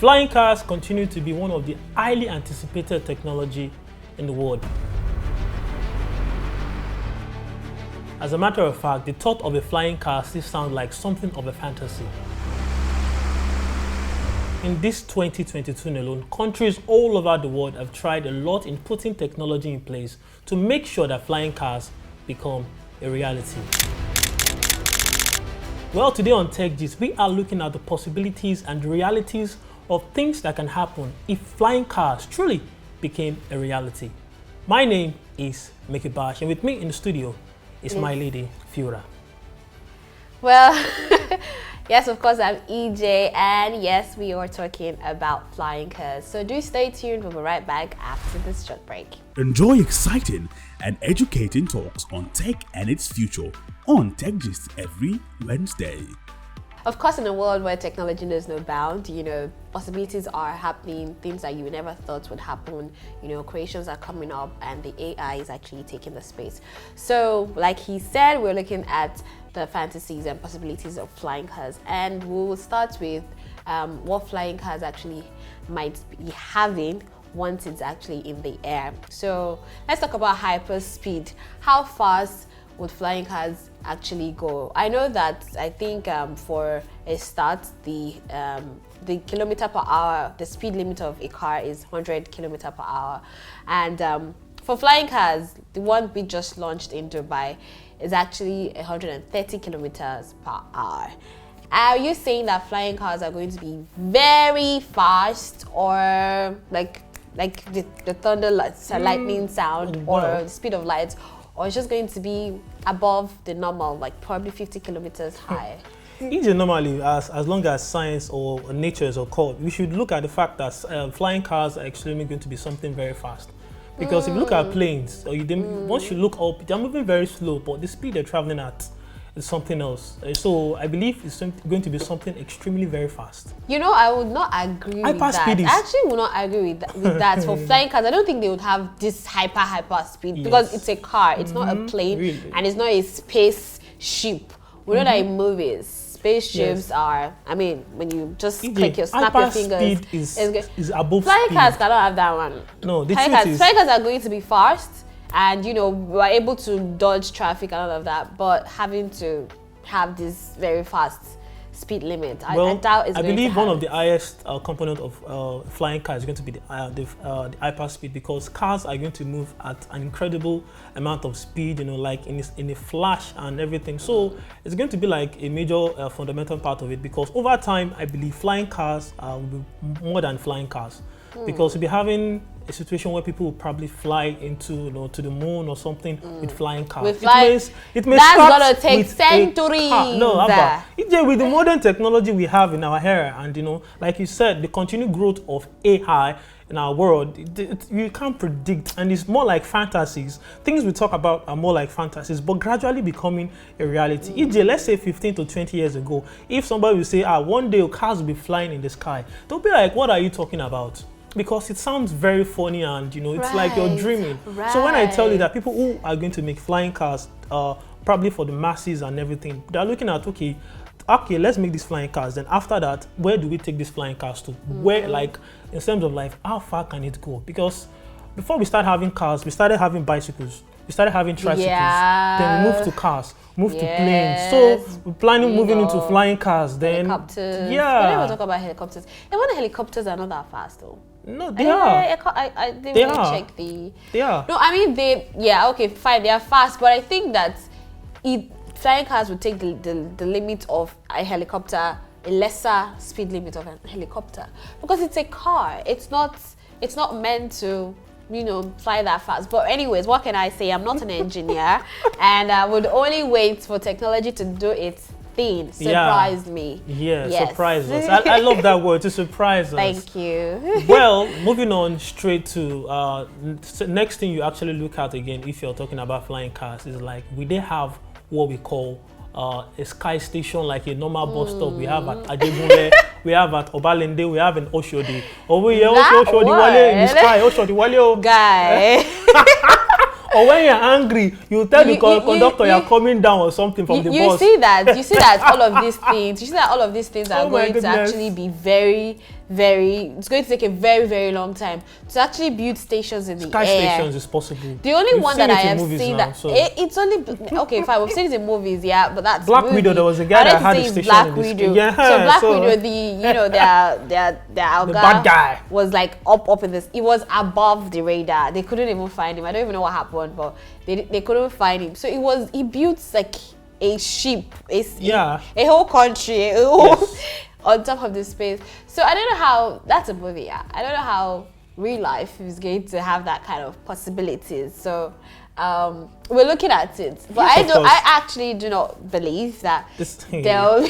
Flying cars continue to be one of the highly anticipated technology in the world. As a matter of fact, the thought of a flying car still sounds like something of a fantasy. In this 2022 alone, countries all over the world have tried a lot in putting technology in place to make sure that flying cars become a reality. Well, today on Tech Gist, we are looking at the possibilities and the realities of things that can happen if flying cars truly became a reality. My name is Mikhail, and with me in the studio is my lady, Fiora. Well, yes, of course, I'm EJ, and yes, we are talking about flying cars. So do stay tuned. We'll be right back after this short break. Enjoy exciting and educating talks on tech and its future on Tech Gist every Wednesday. Of course, in a world where technology knows no bound, possibilities are happening, things that you never thought would happen, creations are coming up, and the AI is actually taking the space. So, like he said, we're looking at the fantasies and possibilities of flying cars, and we'll start with what flying cars actually might be having once it's actually in the air. So, let's talk about hyperspeed. How fast would flying cars actually go? I know that I think for a start, the kilometer per hour, the speed limit of a car is 100 kilometer per hour, and for flying cars, the one we just launched in Dubai is actually 130 kilometers per hour. Are you saying that flying cars are going to be very fast, or like the thunder, lightning sound, or the speed of light? Or it's just going to be above the normal, like probably 50 kilometers high? Normally, as long as science or nature is occurred, we should look at the fact that flying cars are actually going to be something very fast. Because if you look at planes, once you look up, they're moving very slow, but the speed they're traveling at is something else. So I believe it's going to be something extremely very fast. I would not agree with that. I actually would not agree with that. For flying cars, I don't think they would have this hyper speed, because it's a car, it's not a plane, and it's not a spaceship. We know that in movies, spaceships are, when you just snap your fingers, speed is above flying speed. cars cannot have that one. No, flying cars are going to be fast, and we're able to dodge traffic and all of that, but having to have this very fast speed limit, I doubt it's going to happen. I believe one of the highest component of flying cars is going to be the hyper speed, because cars are going to move at an incredible amount of speed, like in a flash and everything. So it's going to be like a major fundamental part of it, because over time, I believe flying cars will be more than flying cars, because we'll be having a situation where people will probably fly into to the moon or something with flying cars. It may that's start gonna take with centuries. With the modern technology we have in our era, and like you said, the continued growth of AI in our world, you can't predict, and it's more like fantasies. Things we talk about are more like fantasies, but gradually becoming a reality. Let's say 15 to 20 years ago, if somebody will say, one day cars will be flying in the sky, they'll be like, what are you talking about? Because it sounds very funny, and it's like you're dreaming. So when I tell you that people who are going to make flying cars, probably for the masses and everything, they're looking at, okay, let's make these flying cars. Then after that, where do we take these flying cars to? Where, like, in terms of life, how far can it go? Because before we started having cars, we started having bicycles, we started having tricycles, then we moved to cars, moved to planes. So we're planning moving into flying cars. Then helicopters. We don't even talk about helicopters. And when the helicopters are not that fast, though. No, they are. I didn't really check the. They are. No, okay, fine, they are fast, but I think that flying cars would take the limit of a helicopter, a lesser speed limit of a helicopter, because it's a car. It's not meant to fly that fast. But anyways, what can I say? I'm not an engineer, and I would only wait for technology to do its thing. Surprise me. Yes. Surprise us. I love that word, to surprise us. Thank you. Well, moving on straight to next thing you actually look at again, if you're talking about flying cars, is like, we they have what we call a sky station, like a normal bus stop. We have at Adebunle, we have at Obalende, we have in Oshodi. Over here, Oshodi Wale in the sky, Oshodi Wale. Guy. Or when you're angry, you tell the conductor you're coming down or something from the bus. You see that all of these things, are going to actually be very, it's going to take a very, very long time to actually build stations in the Sky air. stations is possible. The only one that I have seen now, that so. It's only okay. Fine, we've seen it in movies, yeah, but that's Black movie. Widow. There was a guy that had a station Black in the Widow. sky. Yeah, so Black Widow, their the bad guy was like up in this. It was above the radar. They couldn't even find him. I don't even know what happened, but they couldn't find him. So he built like a ship, a whole country, on top of this space. So I don't know how, that's a movie, yeah. I don't know how real life is going to have that kind of possibilities. So we're looking at it. But I actually do not believe that they'll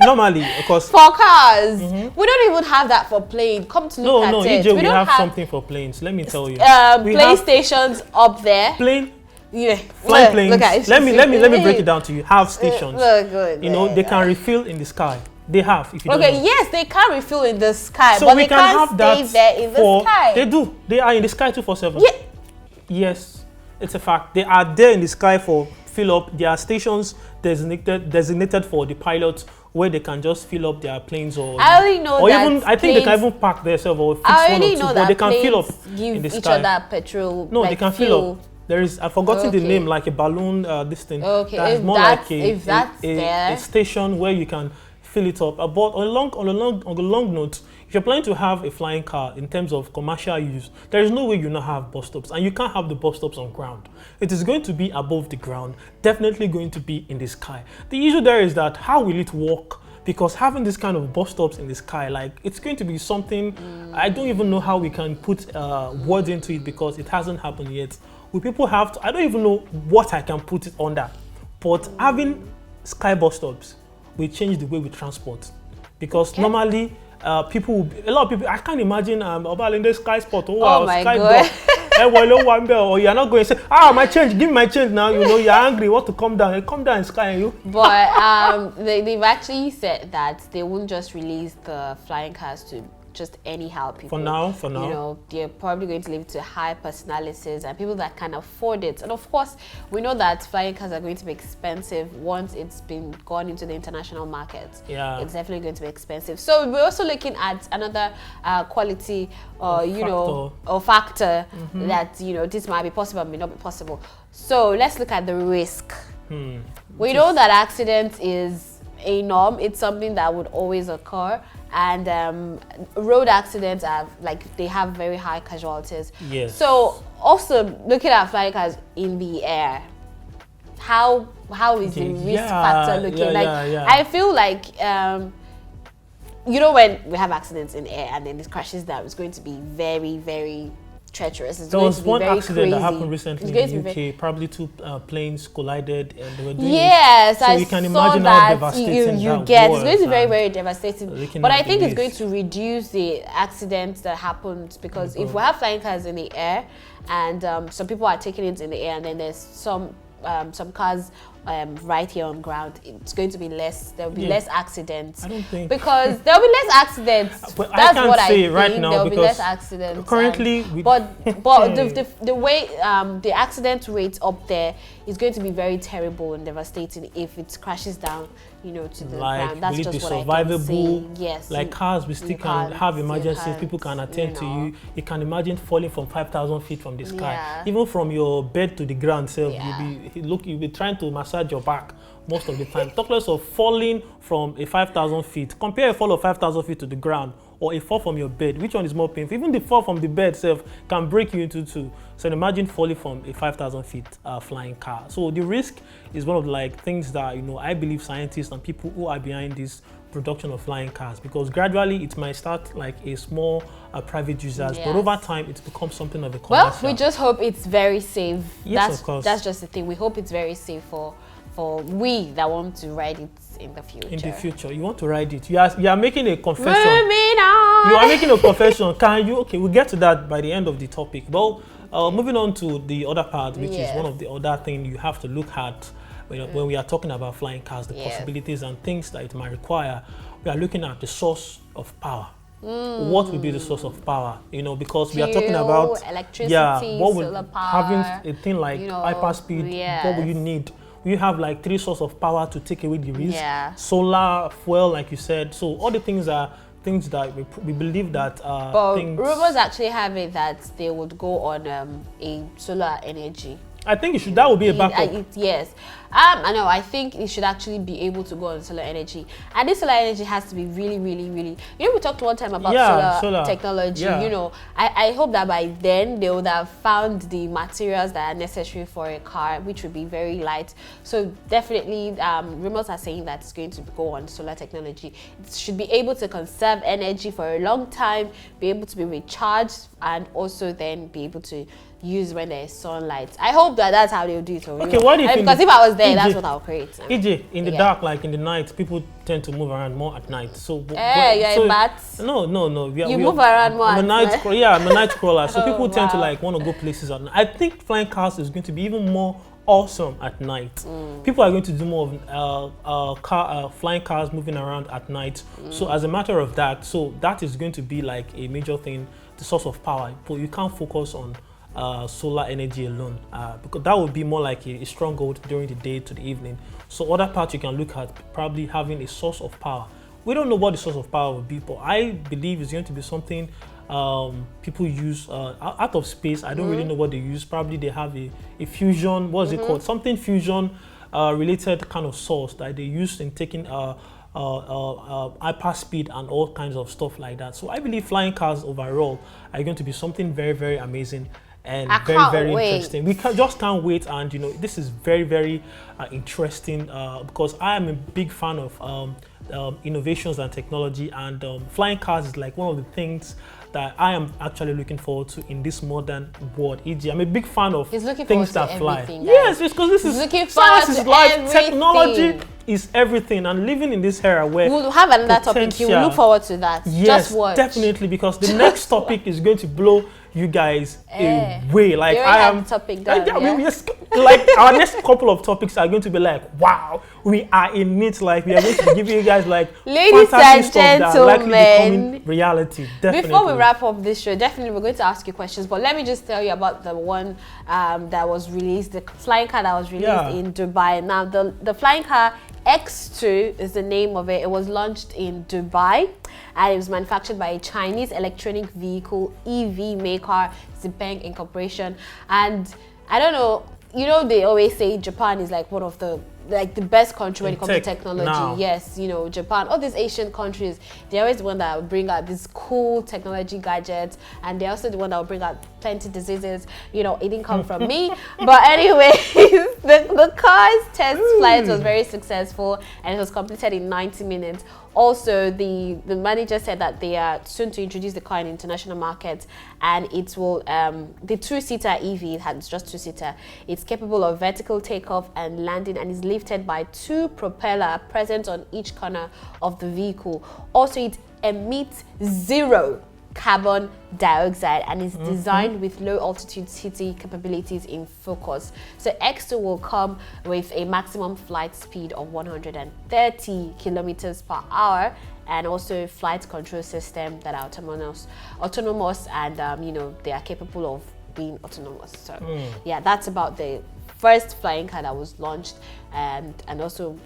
normally, of course. For cars, we don't even have that for planes. Come to look at it. EJ, we don't have something for planes. Let me tell you. Plane stations up there. Flying planes. Let me break it down to you. Have stations. Good. You know, they can refill in the sky. They have. If you don't know. Yes, they can refill in the sky, so but we they can can't have that stay there in the sky. They do. They are in the sky 24/7. Yeah. Yes, it's a fact. They are there in the sky for fill up. There are stations designated for the pilots where they can just fill up their planes I only know or that even I think they can even park themselves or fix I one or only two, know but that they can fill up give in the each sky. other petrol. No, like they can fuel. fill up. There is, I've forgotten the name, like a balloon, this thing. Okay, that's more like a station where you can fill it up. But on a long note, if you're planning to have a flying car in terms of commercial use, there is no way you not have bus stops, and you can't have the bus stops on ground. It is going to be above the ground, definitely going to be in the sky. The issue there is that how will it work? Because having this kind of bus stops in the sky, like, it's going to be something, I don't even know how we can put words into it because it hasn't happened yet. Will people have to, I don't even know what I can put it under, but having sky bus stops will change the way we transport. Because normally, a lot of people, I can't imagine in the sky spot, oh my sky God. or you're not going to say, my change, give me my change now, you know, you're angry, want to come down, come down in sky and you. But they've actually said that they won't just release the flying cars to just anyhow people. For now. You know, they're probably going to leave it to high personalities and people that can afford it. And of course, we know that flying cars are going to be expensive once it's been gone into the international market. Yeah. It's definitely going to be expensive. So we're also looking at another quality or factor that, you know, this might be possible, may not be possible. So let's look at the risk. We know that accident is a norm. It's something that would always occur. And road accidents they have very high casualties. Yes. So also looking at flying cars in the air, how is the risk factor looking? I feel like you know, when we have accidents in air and then it crashes down, it's going to be very, very treacherous. There was one accident that happened recently in the UK. Probably two planes collided and they were doing it. So you can imagine how devastating you get. It's going to be very, very devastating. But I think it's going to reduce the accidents that happens because if we have flying cars in the air and some people are taking it in the air and then there's some cars right here on ground, it's going to be less. There will be less accidents. I don't think because there will be less accidents. But that's I can't what say I think. right now there will be less because accidents. Currently, but the way the accident rate up there is going to be very terrible and devastating if it crashes down, you know, to the ground. That's just what I can say. Yes. Like cars, we still can have emergencies. People can attend to you. You can imagine falling from 5,000 feet from the sky, even from your bed to the ground. You'll be trying to massage your back most of the time. Talk less of falling from a 5,000 feet. Compare a fall of 5,000 feet to the ground or a fall from your bed. Which one is more painful? Even the fall from the bed itself can break you into two. So imagine falling from a 5,000 feet flying car. So the risk is one of the things that, you know, I believe scientists and people who are behind this production of flying cars, because gradually it might start like a small private users, but over time it's become something of a commercial. Well, we just hope it's very safe. Yes, of course. That's just the thing. We hope it's very safe for we that want to ride it in the future. In the future, you want to ride it. You are making a confession. Moving on. You are making a confession. Can you? Okay, we'll get to that by the end of the topic. Well, moving on to the other part, which is one of the other things you have to look at when we are talking about flying cars, the possibilities and things that it might require. We are looking at the source of power. What will be the source of power? You know, because we are talking about electricity, what solar will power, having a thing like hyperspeed. What will you need? You have like 3 sources of power to take away the risk. Solar, fuel, like you said. So all the things are things that we believe that But things. rumors actually have it that they would go on a solar energy. I think that would be a backup. Yes. I know. I think it should actually be able to go on solar energy, and this solar energy has to be really, really, really. You know, we talked one time about solar technology. Yeah. You know, I hope that by then they would have found the materials that are necessary for a car, which would be very light. So definitely, rumors are saying that it's going to go on solar technology. It should be able to conserve energy for a long time, be able to be recharged, and also then be able to use when there is sunlight. I hope that that's how they'll do it. Okay, what do you think? Because if I was there, EJ, that's what I'll create. EJ, in the dark, like in the night, people tend to move around more at night. So you're a bat. No. You move around more at night. I'm a night crawler. So people tend to wow. like want to go places at night. I think flying cars is going to be even more awesome at night. People are going to do more of flying cars moving around at night. So as a matter of that, so that is going to be like a major thing, the source of power. But you can't focus on solar energy alone, because that would be more like a stronghold during the day to the evening. So other parts you can look at probably having a source of power. We don't know what the source of power will be, but I believe it's going to be something people use out of space. I don't really know what they use. Probably they have a fusion, what's it called? Something fusion related kind of source that they use in taking hyper speed and all kinds of stuff like that. So I believe flying cars overall are going to be something very, very amazing and very interesting. We just can't wait, and you know, this is very, very interesting because I am a big fan of innovations and technology, and flying cars is like one of the things that I am actually looking forward to in this modern world. E.g., I'm a big fan of things that fly. Yes, because this is science is life, technology is everything, and living in this era where we'll have another topic. You will look forward to that. Yes, just watch. Definitely, because the next topic is going to blow you guys away. Like I am topic down, like our next couple of topics are going to be like, wow, we are in it. Like we are going to be giving you guys like ladies and gentlemen, becoming reality. Definitely. Before we wrap up this show, definitely we're going to ask you questions, but let me just tell you about the one that was released, the flying car that was released in Dubai. Now the flying car X2 is the name of it. It was launched in Dubai and it was manufactured by a Chinese electronic vehicle EV maker, Xpeng Incorporation. And I don't know, you know, they always say Japan is like one of the best country when it comes to technology. Now. Yes, you know, Japan, all these Asian countries, they're always the one that will bring out these cool technology gadgets, and they're also the one that will bring out plenty diseases. You know, it didn't come from me. But anyway, the car's test flight was very successful and it was completed in 90 minutes. Also, the manager said that they are soon to introduce the car in international markets, and it will the two-seater EV, it's just two-seater. It's capable of vertical takeoff and landing, and is lifted by two propellers present on each corner of the vehicle. Also, it emits zero carbon dioxide and is designed with low altitude city capabilities in focus. So X2 will come with a maximum flight speed of 130 kilometers per hour, and also flight control system that are autonomous, and you know, they are capable of being autonomous. So yeah, that's about the first flying car that was launched and also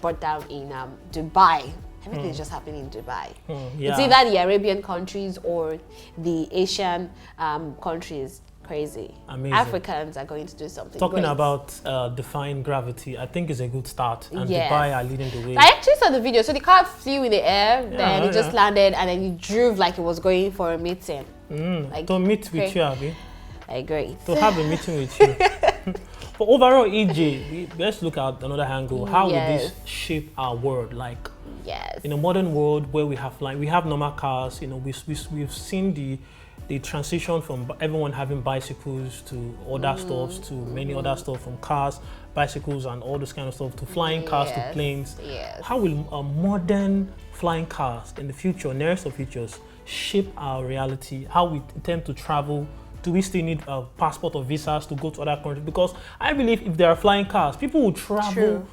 brought down in Dubai. Everything is just happening in Dubai. It's either the Arabian countries or the Asian countries. Crazy. Amazing. Africans are going to do something Talking great. about defying gravity, I think is a good start, and Dubai are leading the way. I actually saw the video. So the car flew in the air, then it just landed, and then it drove like it was going for a meeting. Like, to meet with you, Abby. Great. To have a meeting with you. But overall, EJ, let's look at another angle. How will this shape our world? Like, in a modern world where we have normal cars, you know, we've seen the transition from everyone having bicycles to other stuff, to many other stuff, from cars, bicycles, and all this kind of stuff, to flying cars, to planes. How will modern flying cars in the future, nearest of futures, shape our reality? How we intend to travel? Do we still need a passport or visas to go to other countries? Because I believe if there are flying cars, people will travel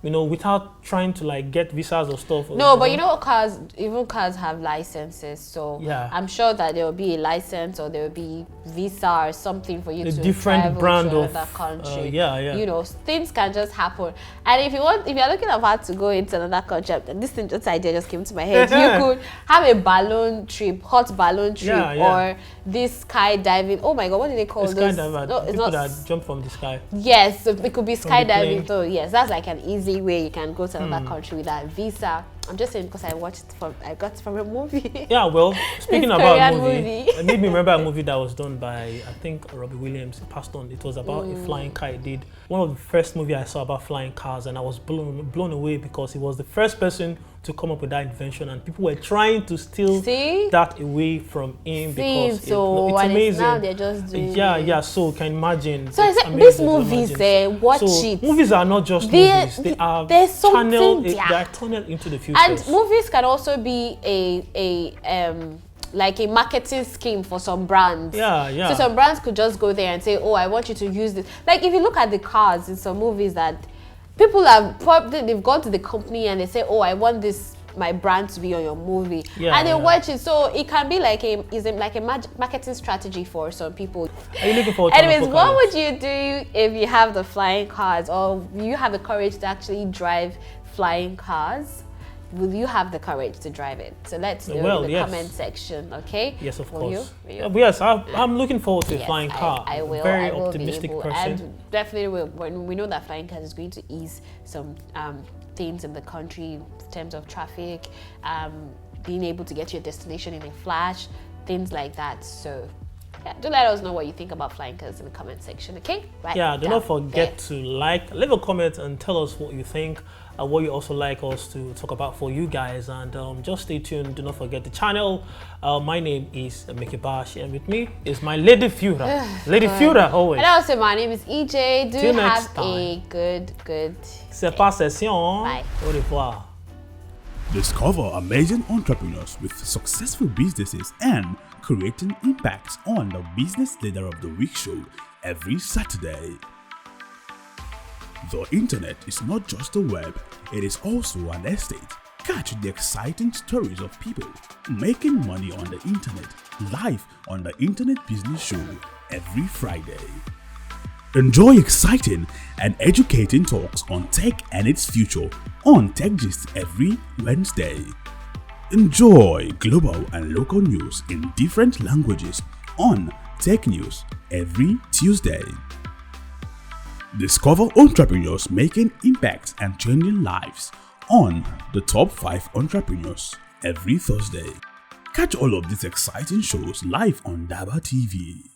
without trying to like get visas or stuff. No, but even cars have licenses, so yeah. I'm sure that there will be a license or there will be visa or something for you to different travel brand to of another country. yeah. Things can just happen. And if you're looking about to go into another country, this idea just came to my head. You could have a balloon trip, hot balloon trip, or this skydiving. Oh my God, what do they call those? Skydiver, no, it's people not that jump from the sky. Yes, so it could be skydiving. So yes, that's like an easy way you can go to another country without visa. I'm just saying because I got it from a movie. Yeah, well, speaking about movie, it made me remember a movie that was done by, I think, Robbie Williams. He passed on. It was about a flying car he did. One of the first movie I saw about flying cars, and I was blown away because he was the first person to come up with that invention, and people were trying to steal that away from him because it's amazing. Now they're just doing so you can imagine. So I said, these movies, watch it. Movies are not just movies; they are channeled into the future. And movies can also be like a marketing scheme for some brands. Yeah. So some brands could just go there and say, "Oh, I want you to use this." Like if you look at the cars in some movies that people have they've gone to the company and they say, "Oh, I want my brand to be on your movie," and they watch it. So it can be like a marketing strategy for some people. Are you looking forward? Anyways, what would you do if you have the flying cars, or you have the courage to actually drive flying cars? Will you have the courage to drive it? So let's know in the comment section, okay? Yes, of Will course. you? Yes, I'm looking forward to a flying car. I will. Very I will optimistic be able, person. and definitely when we know that flying cars is going to ease some things in the country in terms of traffic, being able to get to your destination in a flash, things like that. So yeah, do let us know what you think about flying cars in the comment section, okay? Right. Yeah, do not forget to leave a comment and tell us what you think. What you also like us to talk about for you guys, and just stay tuned. Do not forget the channel. My name is Mikhail, and with me is my Lady Fura. Lady Fura always. And also my name is EJ. Do Till have next time. a good C'est pas session. Bye. Au revoir. Discover amazing entrepreneurs with successful businesses and creating impacts on the Business Leader of the Week show every Saturday. The internet is not just a web, it is also an estate. Catch the exciting stories of people making money on the internet live on the Internet Business Show every Friday. Enjoy exciting and educating talks on tech and its future on Tech Gist every Wednesday. Enjoy global and local news in different languages on Tech News every Tuesday. Discover entrepreneurs making impacts and changing lives on the Top 5 Entrepreneurs every Thursday. Catch all of these exciting shows live on DABA TV.